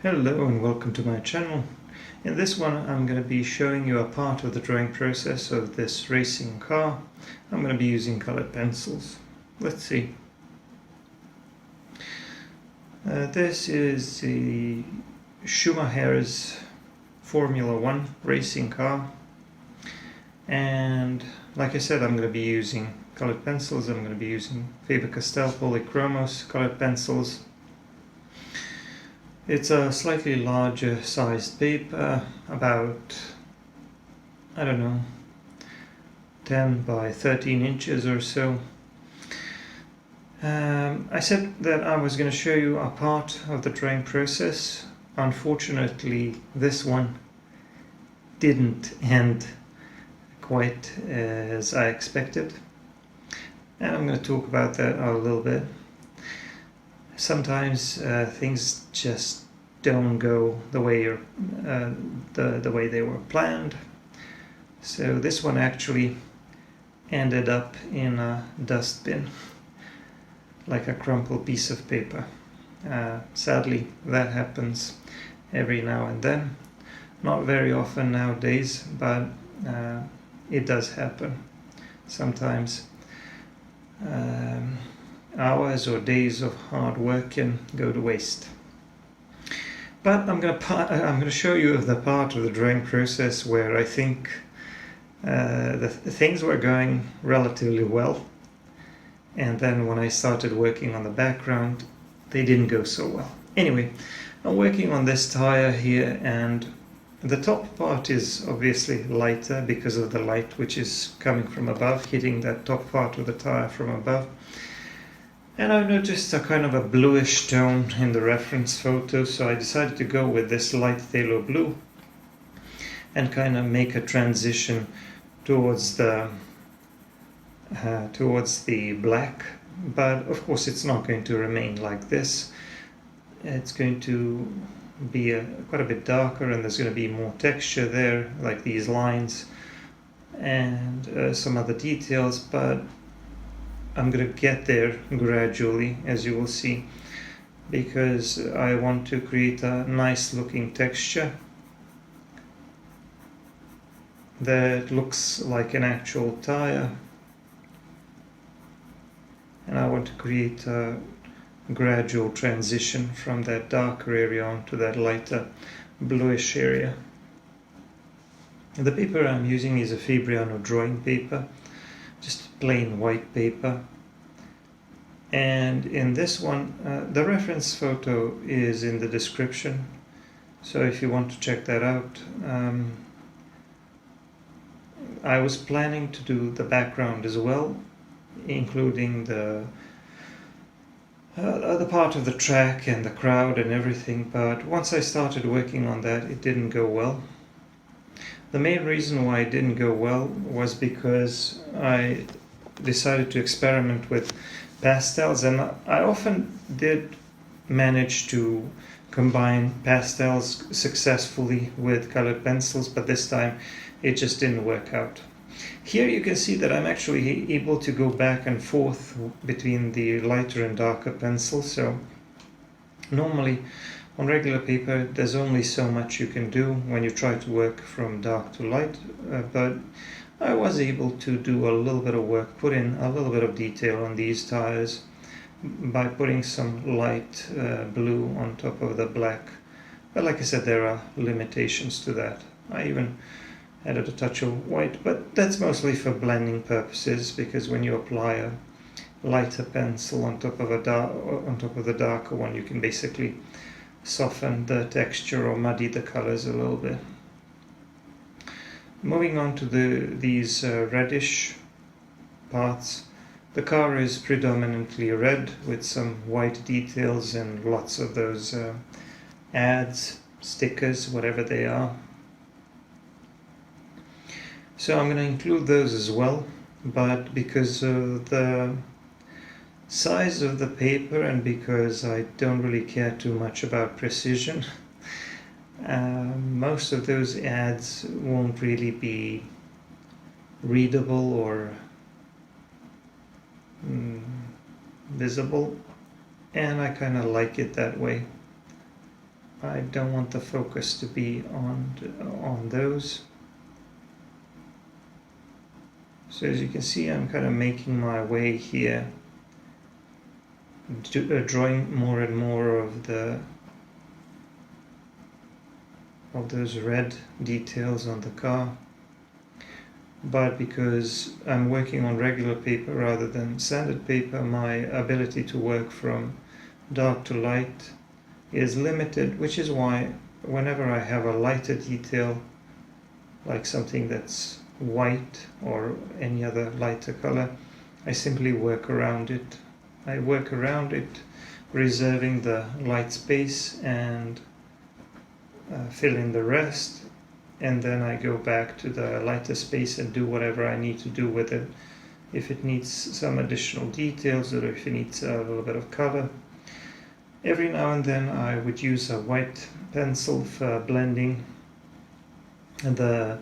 Hello and welcome to my channel. In this one I'm going to be showing you a part of the drawing process of this racing car. I'm going to be using colored pencils. Let's see. This is the Schumacher's Formula 1 racing car, and like I said, I'm going to be using colored pencils. I'm going to be using Faber-Castell Polychromos colored pencils. It's a slightly larger sized paper, about, I don't know, 10 by 13 inches or so. I said that I was going to show you a part of the drawing process. Unfortunately, this one didn't end quite as I expected, and I'm going to talk about that a little bit. Sometimes things just don't go the way the way they were planned. So this one actually ended up in a dustbin, like a crumpled piece of paper. Sadly, that happens every now and then. Not very often nowadays, but it does happen sometimes. Hours or days of hard work can go to waste. But I'm going to show you the part of the drawing process where I think the things were going relatively well, and then when I started working on the background, they didn't go so well. Anyway, I'm working on this tire here, and the top part is obviously lighter because of the light which is coming from above, hitting that top part of the tire from above. And I noticed a kind of a bluish tone in the reference photo, so I decided to go with this light phthalo blue and kind of make a transition towards the black. But of course it's not going to remain like this. It's going to be quite a bit darker, and there's going to be more texture there, like these lines and some other details, but I'm going to get there gradually, as you will see, because I want to create a nice looking texture that looks like an actual tire, and I want to create a gradual transition from that darker area onto that lighter bluish area. The paper I'm using is a Fabriano drawing paper, just plain white paper. And in this one, the reference photo is in the description, so if you want to check that out. I was planning to do the background as well, including the part of the track and the crowd and everything, but once I started working on that, it didn't go well. The main reason why it didn't go well was because I decided to experiment with pastels, and I often did manage to combine pastels successfully with colored pencils, but this time it just didn't work out. Here you can see that I'm actually able to go back and forth between the lighter and darker pencils. So normally on regular paper there's only so much you can do when you try to work from dark to light, but I was able to do a little bit of work, put in a little bit of detail on these tires by putting some light blue on top of the black. But like I said, there are limitations to that. I even added a touch of white, but that's mostly for blending purposes, because when you apply a lighter pencil on top of the darker one, you can basically soften the texture or muddy the colors a little bit. Moving on to these reddish parts, the car is predominantly red with some white details and lots of those ads, stickers, whatever they are. So I'm going to include those as well, but because of the size of the paper and because I don't really care too much about precision, most of those ads won't really be readable or visible, and I kind of like it that way. I don't want the focus to be on those. So as you can see, I'm kind of making my way here, drawing more and more of those red details on the car. But because I'm working on regular paper rather than sanded paper, my ability to work from dark to light is limited, which is why whenever I have a lighter detail, like something that's white or any other lighter color, I simply work around it. I work around it, reserving the light space and fill in the rest, and then I go back to the lighter space and do whatever I need to do with it. If it needs some additional details or if it needs a little bit of color. Every now and then I would use a white pencil for blending the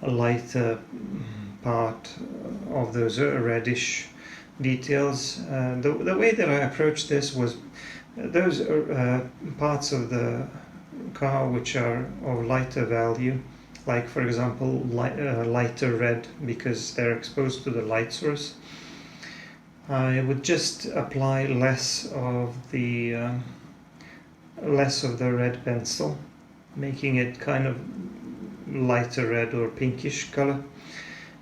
lighter part of those reddish details. The way that I approached this was those parts of the car which are of lighter value, like for example lighter red because they're exposed to the light source, I would just apply less of the red pencil, making it kind of lighter red or pinkish color,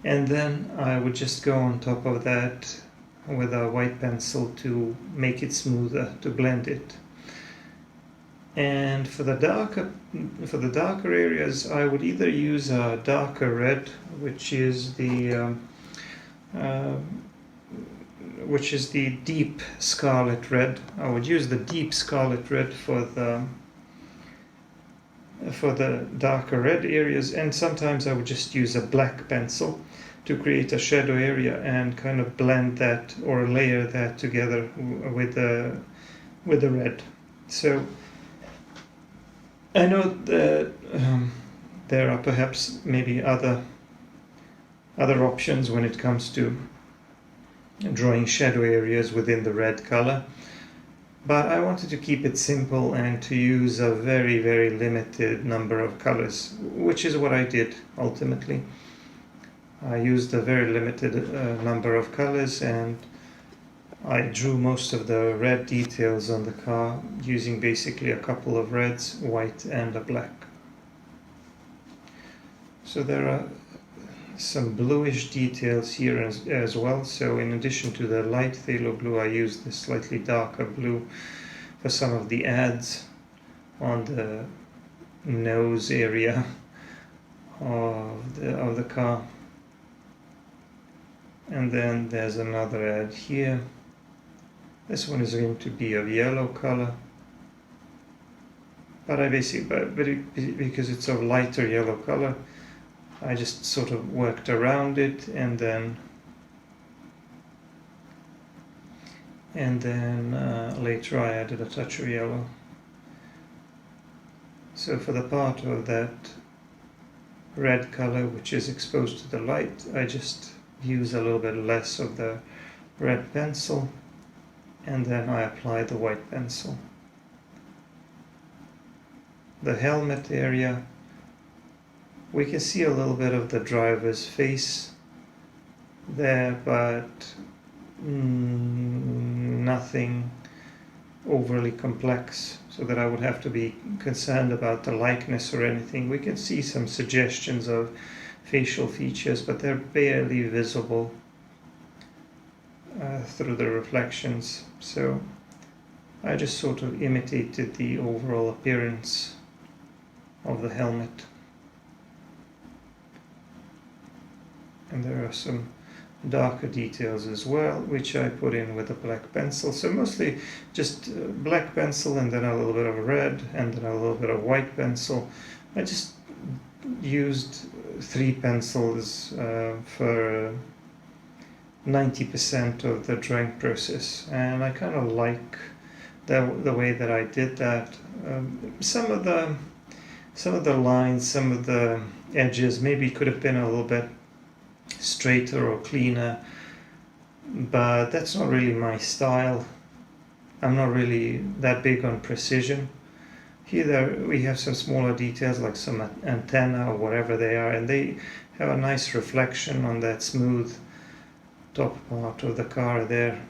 and then I would just go on top of that with a white pencil to make it smoother, to blend it. And for the darker areas, I would either use a darker red, which is the deep scarlet red. I would use the deep scarlet red for the darker red areas, and sometimes I would just use a black pencil to create a shadow area and kind of blend that or layer that together with the red. So I know that there are perhaps maybe other options when it comes to drawing shadow areas within the red color, but I wanted to keep it simple and to use a very, very limited number of colors, which is what I did ultimately. I used a very limited number of colors, and I drew most of the red details on the car using basically a couple of reds, white and a black. So there are some bluish details here as well. So in addition to the light phthalo blue, I used the slightly darker blue for some of the ads on the nose area of the car. And then there's another ad here. This one is going to be of yellow color, but because it's of lighter yellow color, I just sort of worked around it, and then later I added a touch of yellow. So for the part of that red color which is exposed to the light, I just use a little bit less of the red pencil, and then I apply the white pencil. The helmet area, we can see a little bit of the driver's face there, but nothing overly complex so that I would have to be concerned about the likeness or anything. We can see some suggestions of facial features, but they're barely visible through the reflections. So I just sort of imitated the overall appearance of the helmet. And there are some darker details as well, which I put in with a black pencil. So mostly just black pencil, and then a little bit of red, and then a little bit of white pencil. I just used 3 pencils for 90% of the drawing process, and I kind of like the way that I did that. Some of the lines, some of the edges maybe could have been a little bit straighter or cleaner, but that's not really my style. I'm not really that big on precision. Here we have some smaller details like some antenna or whatever they are, and they have a nice reflection on that smooth top part of the car there.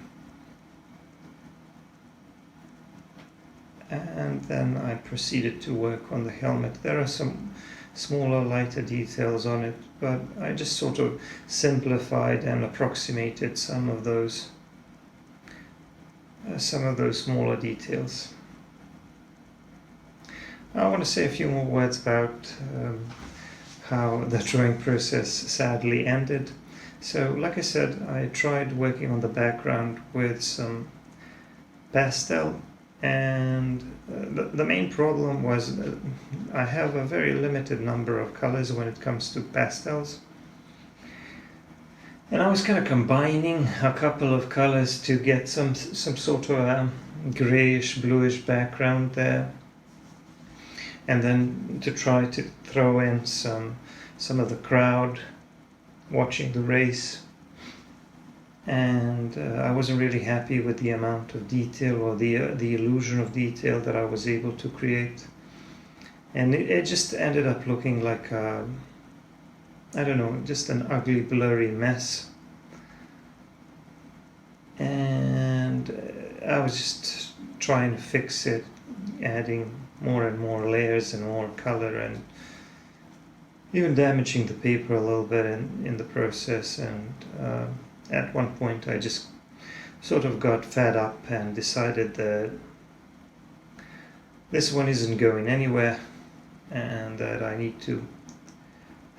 And then I proceeded to work on the helmet. There are some smaller, lighter details on it, but I just sort of simplified and approximated some of those smaller details. I want to say a few more words about how the drawing process sadly ended. So, like I said, I tried working on the background with some pastel, and the main problem was I have a very limited number of colors when it comes to pastels. And I was kind of combining a couple of colors to get some sort of grayish, bluish background there. And then to try to throw in some of the crowd watching the race. And I wasn't really happy with the amount of detail or the illusion of detail that I was able to create. And it just ended up looking like I don't know, just an ugly, blurry mess. And I was just trying to fix it, adding more and more layers and more color, and even damaging the paper a little bit in the process. And at one point I just sort of got fed up and decided that this one isn't going anywhere and that I need to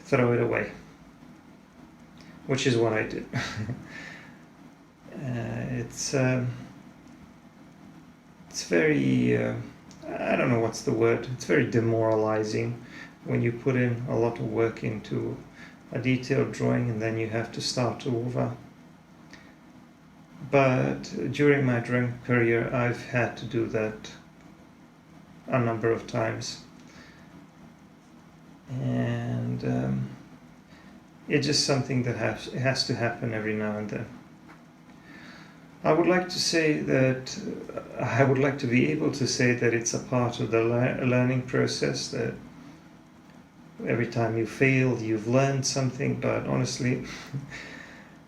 throw it away, which is what I did. It's very I don't know what's the word. It's very demoralizing when you put in a lot of work into a detailed drawing and then you have to start over. But during my drawing career, I've had to do that a number of times. And it's just something that has to happen every now and then. I would like to say that I would like to be able to say that it's a part of the learning process, that every time you fail, you've learned something, but honestly,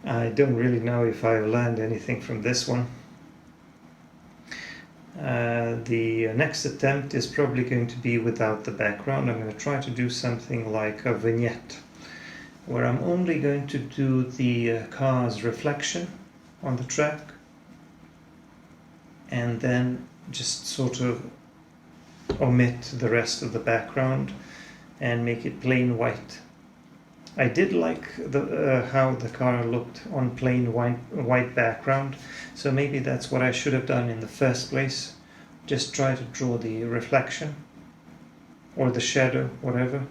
I don't really know if I've learned anything from this one. The next attempt is probably going to be without the background. I'm going to try to do something like a vignette, where I'm only going to do the car's reflection on the track, and then just sort of omit the rest of the background and make it plain white. I did like how the car looked on plain white background, so maybe that's what I should have done in the first place. Just try to draw the reflection or the shadow, whatever.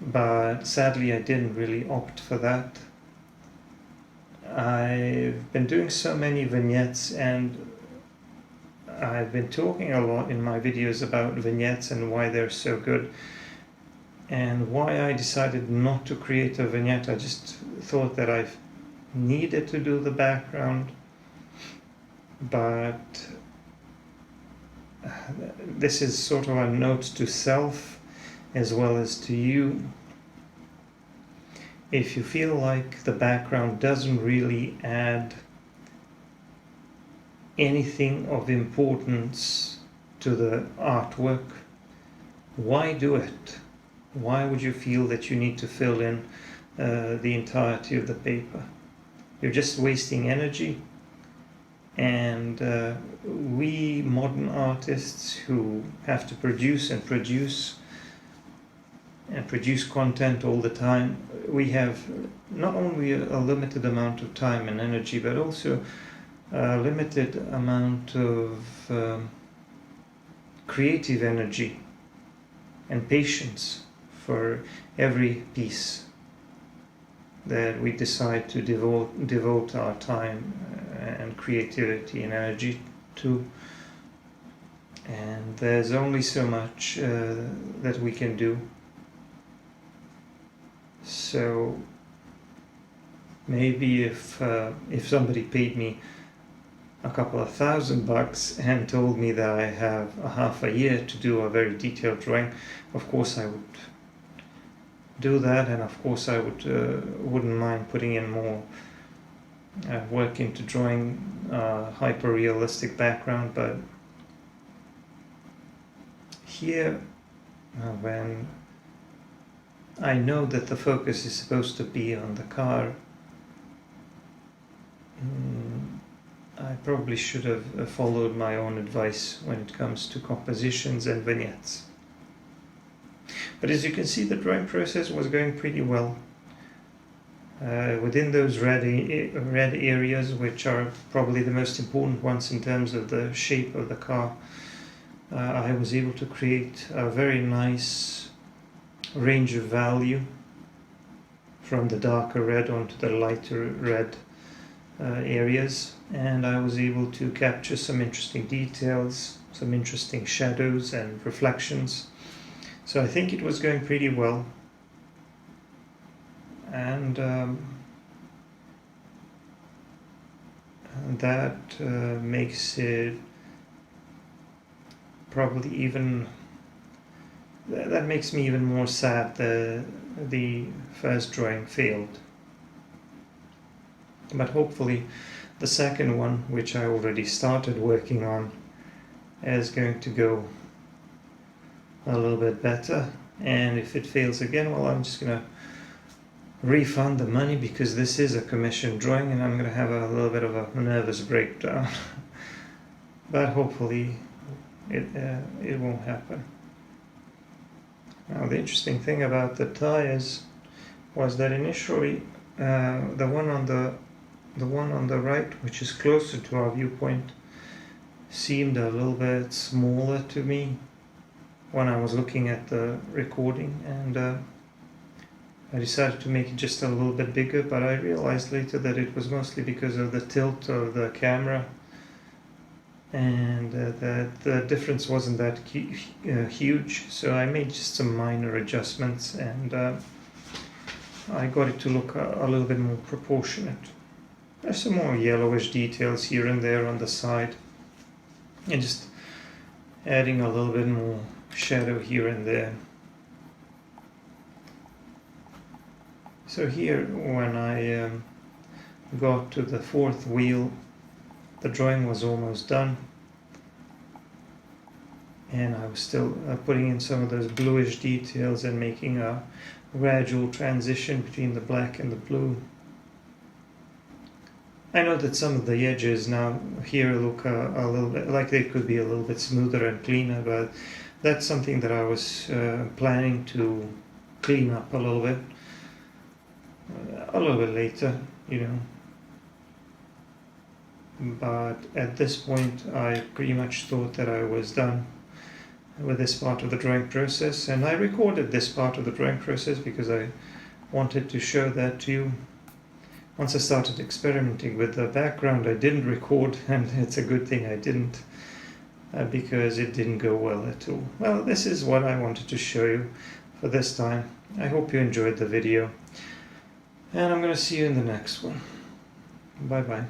But sadly I didn't really opt for that. I've been doing so many vignettes, and I've been talking a lot in my videos about vignettes and why they're so good, and why I decided not to create a vignette. I just thought that I needed to do the background, but this is sort of a note to self as well as to you. If you feel like the background doesn't really add anything of importance to the artwork, why do it? Why would you feel that you need to fill in the entirety of the paper? You're just wasting energy. And we modern artists who have to produce content all the time, we have not only a limited amount of time and energy, but also a limited amount of creative energy and patience for every piece that we decide to devote our time and creativity and energy to. And there's only so much that we can do. So maybe if somebody paid me a couple of $1,000 and told me that I have a half a year to do a very detailed drawing, of course I would do that, and of course I wouldn't mind putting in more work into drawing hyper-realistic background. But here, when I know that the focus is supposed to be on the car, I probably should have followed my own advice when it comes to compositions and vignettes. But as you can see, the drawing process was going pretty well. Within those red areas, which are probably the most important ones in terms of the shape of the car, I was able to create a very nice range of value from the darker red onto the lighter red areas, and I was able to capture some interesting details, some interesting shadows and reflections. So I think it was going pretty well, and that makes it probably even, that makes me even more sad that the first drawing failed. But hopefully the second one, which I already started working on, is going to go a little bit better. And if it fails again, well, I'm just gonna refund the money, because this is a commissioned drawing and I'm gonna have a little bit of a nervous breakdown. But hopefully it won't happen. Now, the interesting thing about the tires was that initially the one on the right, which is closer to our viewpoint, seemed a little bit smaller to me when I was looking at the recording, and I decided to make it just a little bit bigger, but I realized later that it was mostly because of the tilt of the camera, and that the difference wasn't that huge. So I made just some minor adjustments, and I got it to look a little bit more proportionate. There's some more yellowish details here and there on the side, and just adding a little bit more shadow here and there. So here, when I got to the fourth wheel, the drawing was almost done, and I was still putting in some of those bluish details and making a gradual transition between the black and the blue. I know that some of the edges now here look a little bit like they could be a little bit smoother and cleaner, but that's something that I was planning to clean up a little bit later, you know. But at this point I pretty much thought that I was done with this part of the drawing process, and I recorded this part of the drawing process because I wanted to show that to you. Once I started experimenting with the background, I didn't record, and it's a good thing I didn't, because it didn't go well at all. Well, this is what I wanted to show you for this time. I hope you enjoyed the video, and I'm going to see you in the next one. Bye bye.